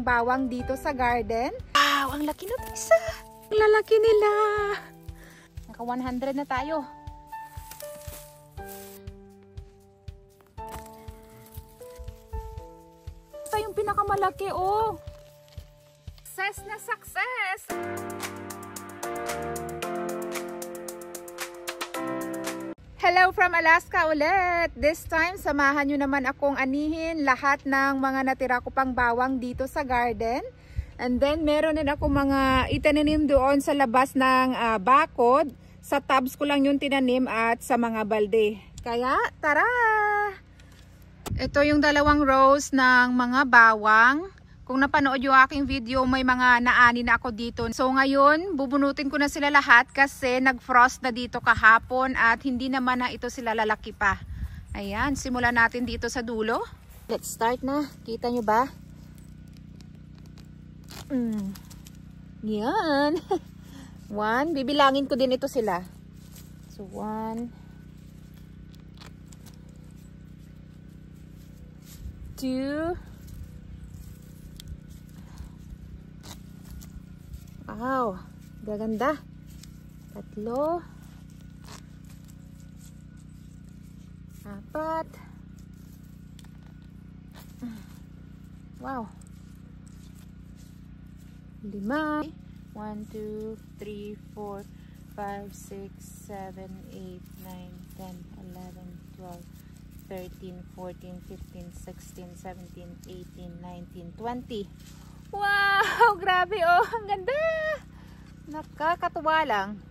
Bawang dito sa garden. Wow, ang laki ng isa. Ang lalaki nila. Naka 100 na tayo. Ito yung pinakamalaki, oh. Success na success. Hello from Alaska ulit. This time, samahan nyo naman akong anihin lahat ng mga natira ko pang bawang dito sa garden. And then, meron din ako mga itananim doon sa labas ng bakod. Sa tubs ko lang yung tinanim at sa mga balde. Kaya, tara! Ito yung dalawang rows ng mga bawang. Kung napanood yung aking video, may mga naani na ako dito. So ngayon, bubunutin ko na sila lahat kasi nag-frost na dito kahapon at hindi naman na ito sila lalaki pa. Ayan, simulan natin dito sa dulo. Let's start na. Kita nyo ba? Yan. 1. Bibilangin ko din ito sila. So 1, 2. Wow, gaganda. 3, 4. Wow. 5. 1, 2, 3, 4, 5, 6, 7, 8, 9, 10, 11, 12, 13, 14, 15, 16, 17, 18, 19, 20. Wow! Grabe oh! Ang ganda! Nakakatuwa lang.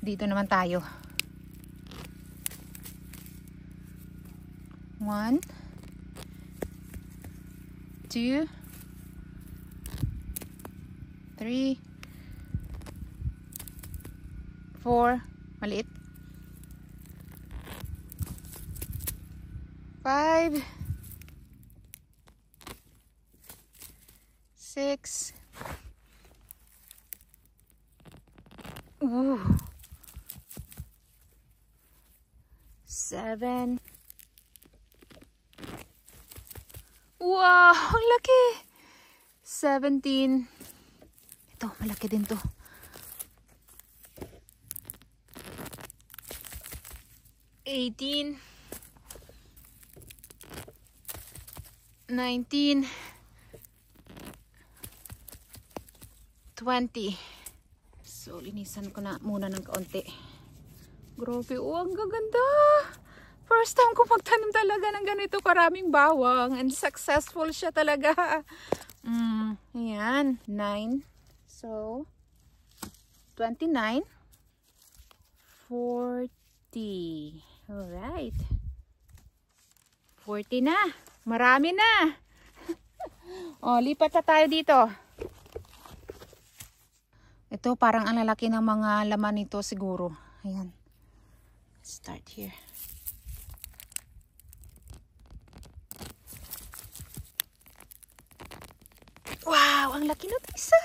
Dito naman tayo. 1, 2, 3, 4. Maliit. 5, 6. 7. Wow, ang laki. 17. Ito, malaki din to. 18. 19. 20. So, linisan ko na muna ng kaunti. Grabe, oh, ang gaganda. First time ko magtanim talaga ng ganito karaming bawang. And successful siya talaga. Ayan, 9. So, 29. 40. Alright. 40 na. Marami na. Oh, lipat na tayo dito. Ito parang ang lalaki ng mga laman nito siguro. Ayan. Let's start here. Wow! Ang laki na ito isa!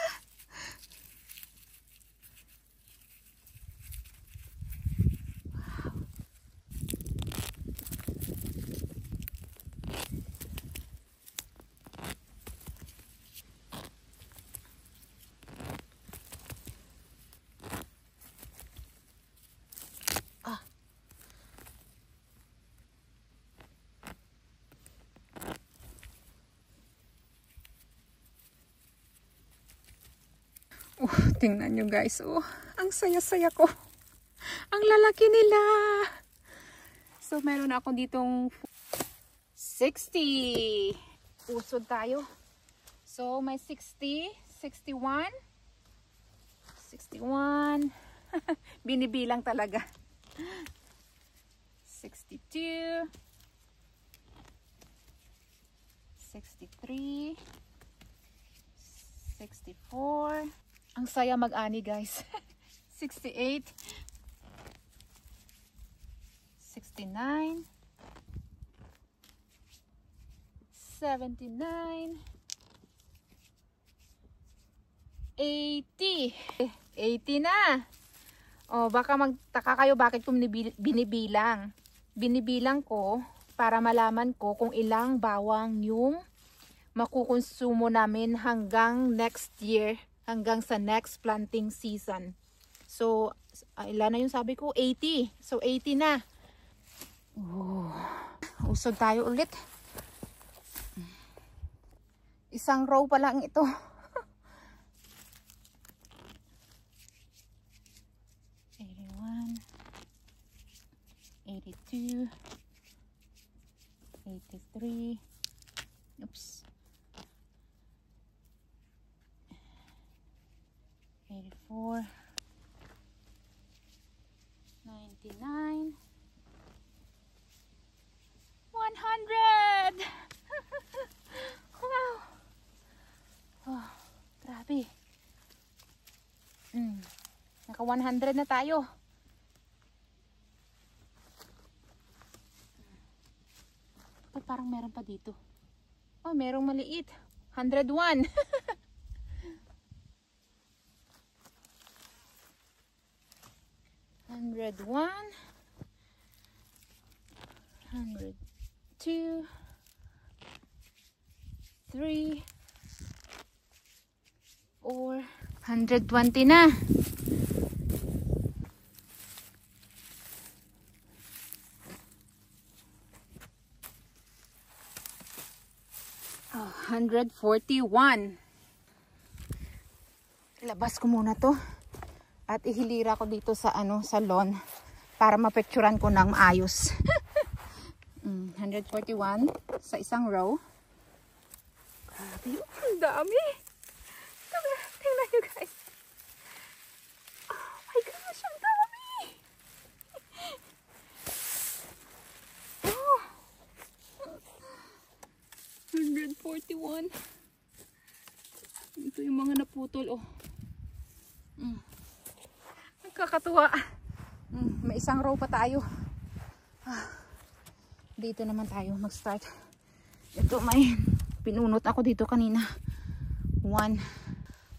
Tingnan nyo guys, oh, ang saya-saya ko. Ang lalaki nila. So, meron ako ditong 60. Usod tayo. So, may 60, 61, 61. Binibilang talaga. 62, 63, 64. Ang saya mag-ani guys. 68, 69, 79, 80. 80 na. O, baka magtaka kayo bakit ko binibilang. Binibilang ko para malaman ko kung ilang bawang yung makukonsumo namin hanggang next year, hanggang sa next planting season. So, ilan na yung sabi ko? 80. So, 80 na. Usog tayo ulit. Isang row pa lang ito. 81, 82, 83, oops, 84, 99, 100! Wow! Oh, grabe. Naka 100 na tayo. Ay, parang meron pa dito. Oh, merong maliit. 101. 101. 102. 3. 4. 120 na. Oh, 141. Labas ko muna to at ihilira ko dito sa sa lawn para mapicturan ko ng maayos. 141 sa isang row. Grabe, ang dami. Tingnan nyo guys. Oh my gosh, ang dami. Oh. 141. Ito yung mga naputol. Oh. Nagkakatuwa. May isang row pa tayo. Dito naman tayo mag-start. Ito may pinunot ako dito kanina. 1,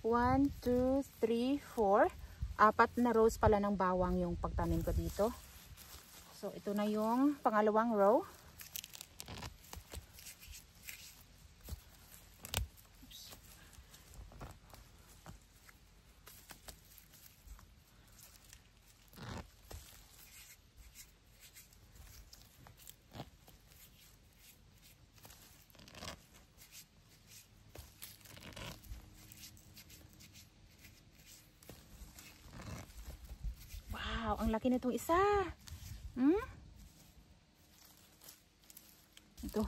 2, 3, 4. 4 na rows pala ng bawang yung pagtanim ko dito. So ito na yung pangalawang row. Wow, ang laki nitong isa. Ito.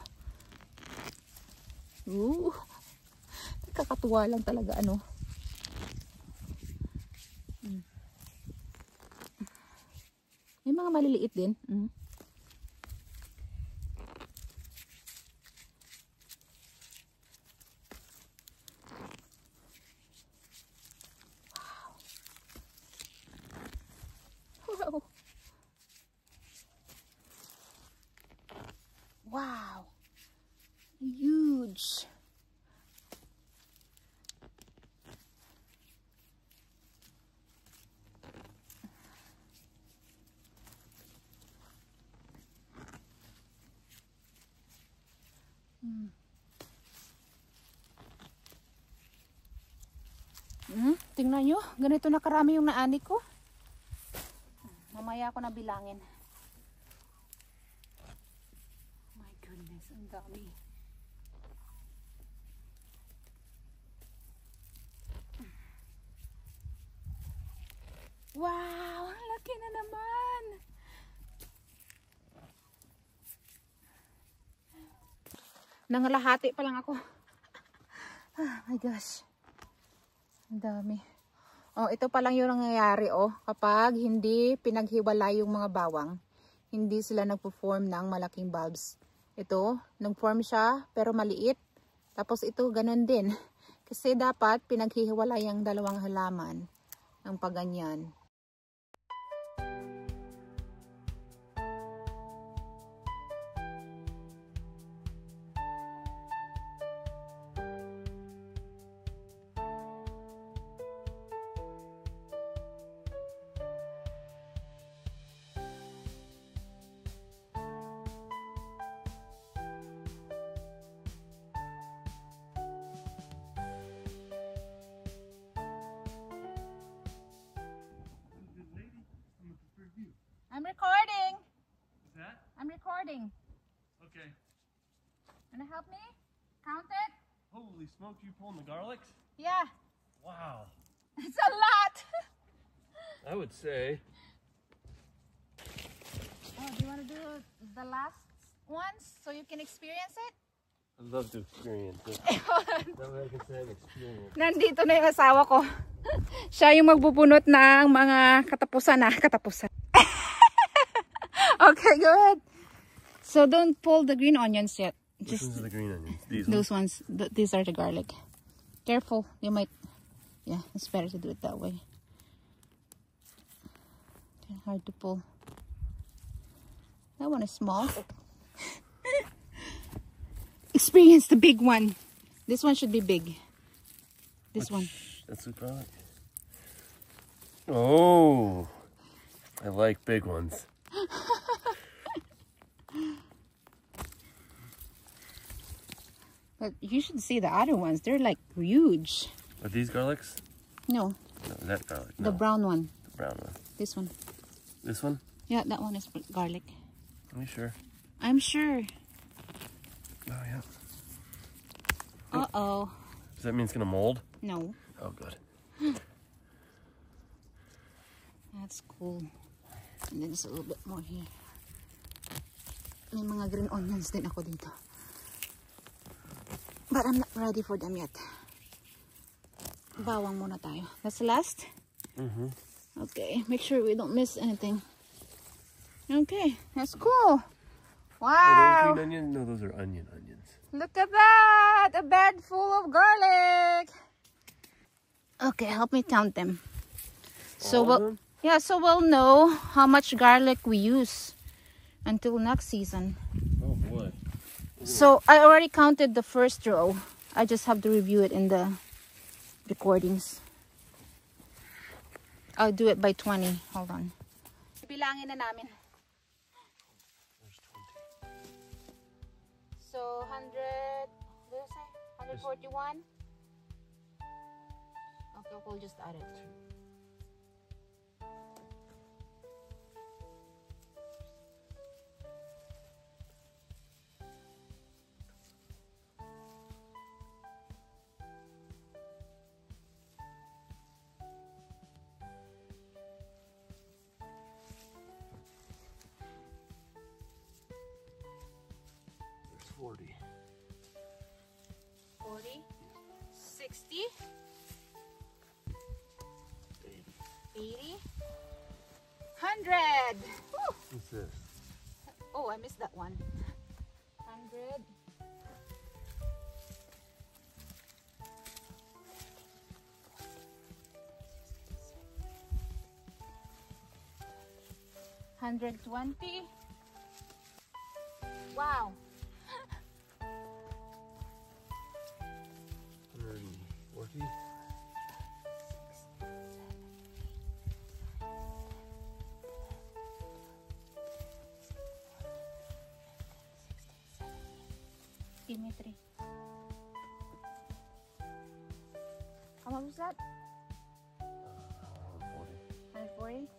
Nakakatuwa lang talaga May mga maliliit din. Wow. Wow. Huge. Tingnan nyo, ganito na karami yung naani ko. Mamaya ako na bilangin. My goodness, ang dami. Wow, ang laki na naman. Nangalahati pa lang ako. Oh my gosh. Ang dami. Oh, ito pa lang yung nangyayari kapag hindi pinaghiwalay yung mga bawang, hindi sila nagpo-form ng malaking bulbs. Ito, nag-form siya pero maliit. Tapos ito ganun din. Kasi dapat pinaghihiwalay ang dalawang halaman ng paganyan. Wanna help me? Count it? Holy smokes, you pulling the garlics? Yeah. Wow. It's a lot. I would say. Oh, do you want to do the last ones so you can experience it? I'd love to experience it. That way I can say I've experienced. Nandito na yung asawa ko. Siya yung magbubunot ng mga katapusan. Okay, go ahead. So don't pull the green onions yet. Which ones are the green onions? Those ones. These are the garlic. Careful. You might... Yeah, it's better to do it that way. Okay, hard to pull. That one is small. Experience the big one. This one should be big. This one. That's the garlic. Oh, I like big ones. But you should see the other ones. They're like huge. Are these garlics? No. No, that garlic. No. The brown one. The brown one. This one. This one? Yeah, that one is garlic. Are you sure? I'm sure. Oh, yeah. Uh-oh. Does that mean it's going to mold? No. Oh, good. That's cool. And then there's a little bit more here. May mga green onions din ako dito. But I'm not ready for them yet. Bawang muna tayo. That's the last? Mm-hmm. Okay, make sure we don't miss anything. Okay, that's cool. Are Wow. those green onions? No, those are onions. Look at that! A bed full of garlic. Okay, help me count them. So All of we'll, them? yeah, so we'll know how much garlic we use until next season. Oh, boy. So I already counted the first row. I just have to review it in the recordings. I'll do it by 20. Hold on. Bilangin na namin. There's 20. So 100, what did I say? 141? Okay, we'll just add it. There's 40. 40, 60, 80, 100. Woo! What's this? Oh, I missed that one. 100. $120. Wow. 140. Give me 3. How much was that? 140. 140?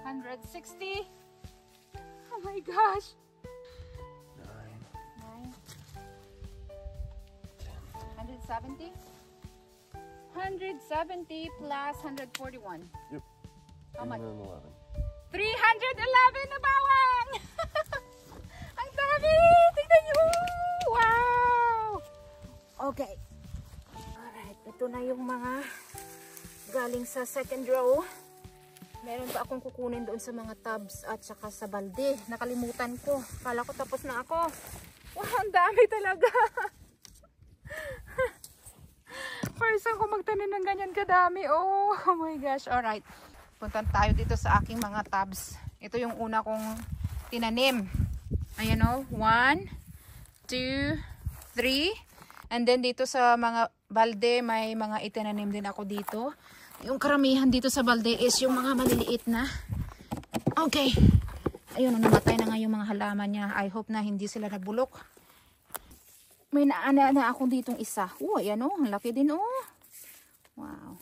160? Oh my gosh. 9. 9. 10. 170? 170 plus 141. Yep. How much? 311. 311 na bawang! Ang dami! Tingnan nyo! Wow! Okay. Alright, ito na yung mga galing sa second row. Meron pa akong kukunin doon sa mga tubs at saka sa balde. Nakalimutan ko. Kala ko tapos na ako. Wow, ang dami talaga! First time ko magtanim ng ganyan kadami. Oh my gosh. Alright. Punta tayo dito sa aking mga tubs. Ito yung una kong tinanim. Ayan o. 1, 2, 3. And then dito sa mga balde, may mga itinanim din ako dito. Yung karamihan dito sa balde is yung mga maliliit na. Okay. Ayun, namatay na nga yung mga halaman niya. I hope na hindi sila nabulok. May naana na akong ditong isa. Oh, ayan o. Ang laki din o. Wow.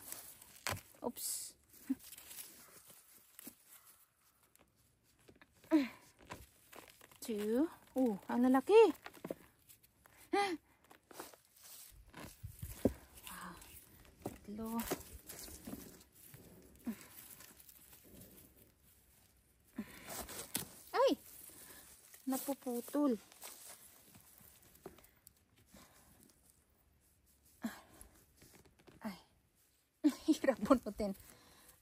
Oops. Two. Oh, ang lalaki. Tatlo. Ay! Napuputol. Ay. Hirap bunutin.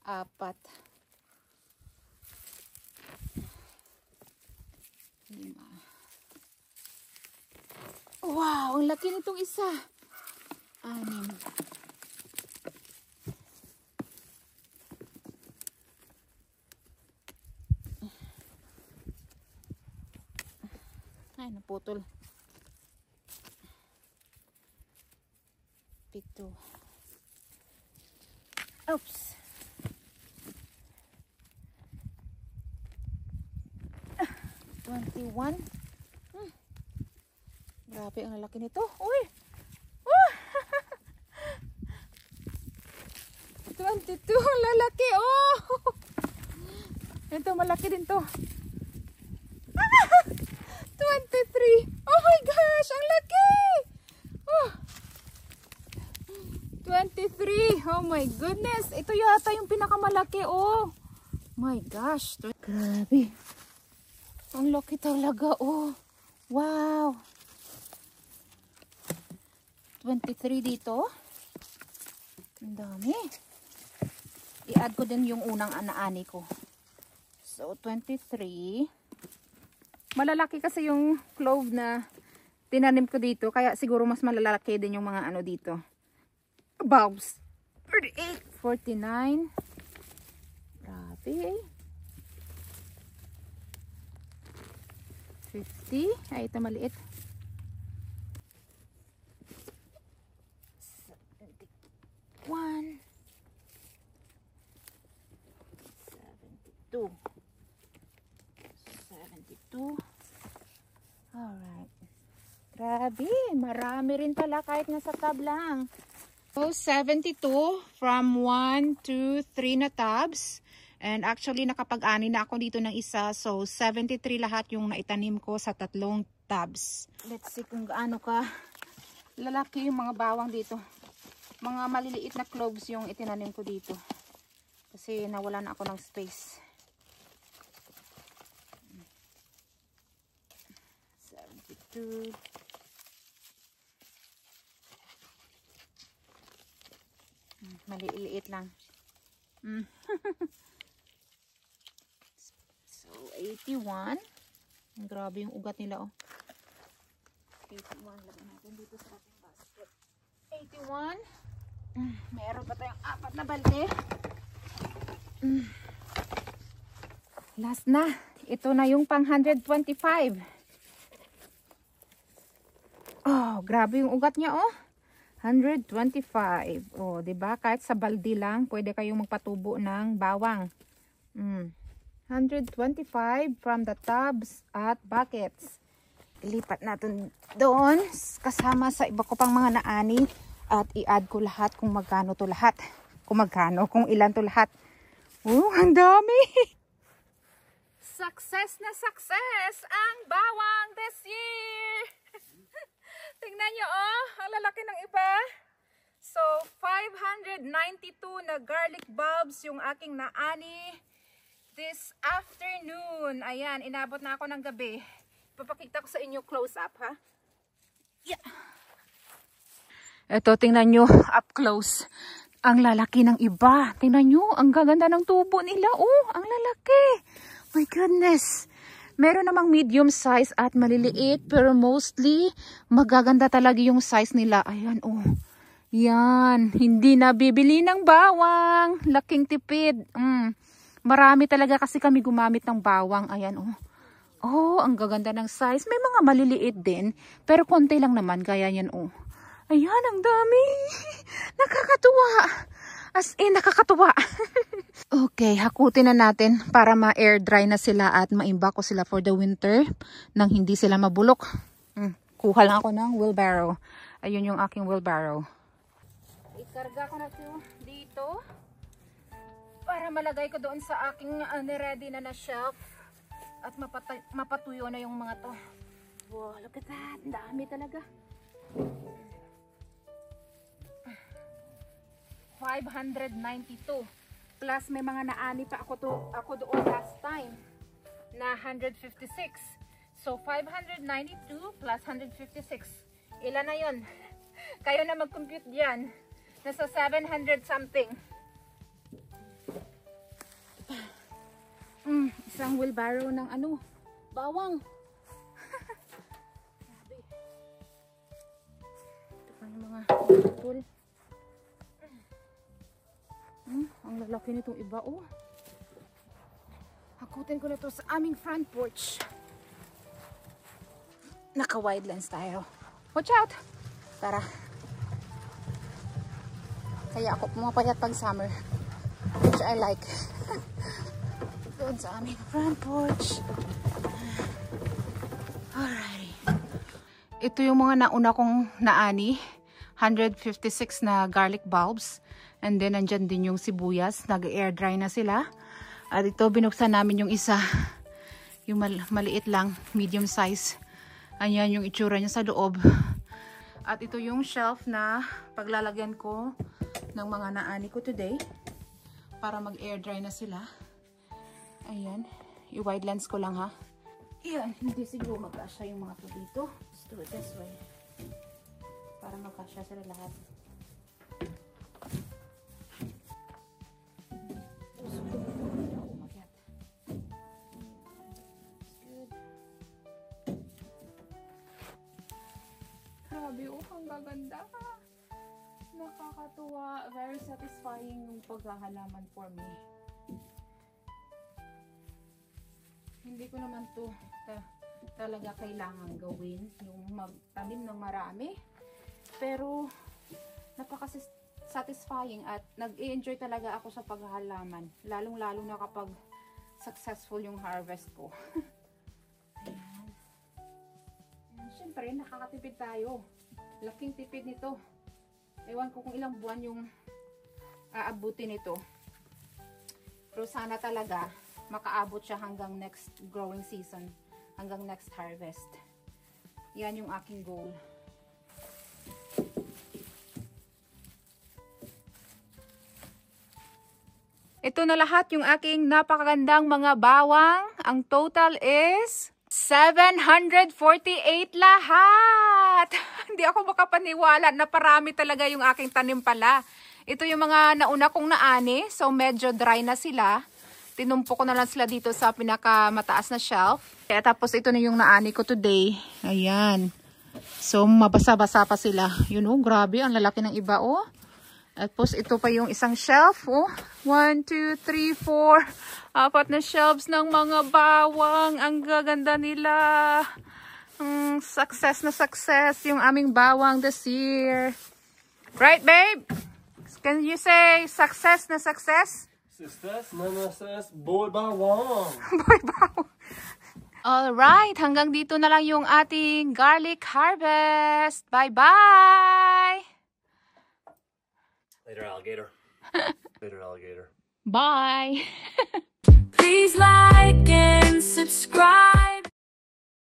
4. Wow, ang laki nitong isa. 6. Ay, naputol. 7. Oops. 21. Grabe, ang lalaki nito. Uy! 22, lalaki. Oh! Ito, malaki din to. 23. Oh my gosh, ang laki! Oh. 23. Oh my goodness. Ito yata yung pinakamalaki. Oh my gosh. Grabe. Ang laki talaga. Oh. Wow. 23 dito. Ang dami. I-add ko din yung unang anaani ko. So, 23. Malalaki kasi yung clove na tinanim ko dito. Kaya siguro mas malalaki din yung mga ano dito. Bulbs. 38. 49. Grabe. 50. Ay, ito maliit. 71. 72. 72. Alright. Grabe. Marami rin pala kahit nasa tab lang. So, 72 from 1, 2, 3 na tabs. And actually, nakapag-ani na ako dito ng isa. So, 73 lahat yung naitanim ko sa 3 tabs. Let's see kung gaano ka lalaki yung mga bawang dito. Mga maliliit na cloves yung itinanim ko dito. Kasi nawala na ako ng space. 72. Maliliit lang. So, 81. Grabe yung ugat nila, oh. 81. Lagyan natin dito sa ating basket. 81. Meron pa tayong 4 na balde. Last na. Ito na yung pang 125. Oh, grabe yung ugat niya, oh. 125. Oh, 'di ba? Kahit sa balde lang, pwede kayong magpatubo ng bawang. 125 from the tubs at buckets. Ilipat natin doon kasama sa iba ko pang mga naani at i-add ko lahat kung magkano to lahat. Kung ilan to lahat. Oh, ang dami. Success na success ang bawang this year. Tingnan nyo, oh, ang lalaki ng iba. So, 592 na garlic bulbs yung aking naani this afternoon. Ayan, inabot na ako ng gabi. Papakita ko sa inyo close up, ha? Yeah. Ito, tingnan nyo, up close. Ang lalaki ng iba. Tingnan nyo, ang gaganda ng tubo nila. Oh, ang lalaki. My goodness. Meron namang medium size at maliliit, pero mostly magaganda talaga yung size nila. Ayan, oh. Yan. Hindi na bibili ng bawang. Laking tipid. Marami talaga kasi kami gumamit ng bawang. Ayan, oh. Oh, ang gaganda ng size. May mga maliliit din, pero konti lang naman. Kaya yan, oh. Ayan, ang dami. Nakakatuwa. As in, nakakatuwa. Okay, hakutin na natin para ma-air dry na sila at maimba ko sila for the winter nang hindi sila mabulok. Kuha lang ako ng wheelbarrow. Ayun yung aking wheelbarrow. Ikarga ko na ito dito para malagay ko doon sa aking ready na shelf at mapatuyo na yung mga to. Wow, look at that. Dami talaga. 592. Plus may mga naani pa ako doon last time na 156. So 592 plus 156. Ilan na yun? Kayo na mag-compute diyan. Nasa 700 something. Isang wheelbarrow ng ano, bawang. Ito pa yung mga pool. Ang lalaki nitong iba, oh. Hakutin ko na ito sa aming front porch. Naka-wide lens tayo. Watch out! Tara. Kaya ako pumapayat pag summer. Which I like. Doon sa aming front porch. Alrighty. Ito yung mga nauna kong naani. 156 na garlic bulbs. And then, nandyan din yung sibuyas. Nag-air dry na sila. At ito, binuksan namin yung isa. Yung maliit lang, medium size. Ayan yung itsura niya sa loob. At ito yung shelf na paglalagyan ko ng mga naani ko today. Para mag-air dry na sila. Ayan. I-wide lens ko lang, ha. Ayan. Hindi siguro magkasya yung mga to dito. Let's do it this way. Para magkasya sila lahat. Grabe, oh, ang gaganda. Nakakatuwa. Very satisfying yung paghahalaman for me. Hindi ko naman to talaga kailangan gawin yung magtanim ng marami. Pero napaka-satisfying at nag-i-enjoy talaga ako sa paghahalaman. Lalong-lalo na kapag successful yung harvest ko. Ayan. Siyempre, nakakatipid tayo. Laking tipid nito. Ewan ko kung ilang buwan yung aabutin nito. Pero sana talaga makaabot siya hanggang next growing season. Hanggang next harvest. Yan yung aking goal. Ito na lahat yung aking napakagandang mga bawang. Ang total is 748 lahat. Hindi ako makapaniwala na parami talaga yung aking tanim pala. Ito yung mga nauna kong naani. So medyo dry na sila. Tinumpo ko na lang sila dito sa pinakamataas na shelf. Kaya tapos ito na yung naani ko today. Ayan. So mabasa-basa pa sila. Yun, oh, grabe. Ang lalaki ng iba, oh. Tapos ito pa yung isang shelf, oh. 1, 2, 3, 4. 4 na shelves ng mga bawang. Ang gaganda nila. Success na success yung aming bawang this year. Right, babe? Can you say success na success? Success na success. Boy bawang. Boy bawang. Alright, hanggang dito na lang yung ating garlic harvest. Bye-bye! Later, alligator. Later, alligator. Bye! Please like and subscribe.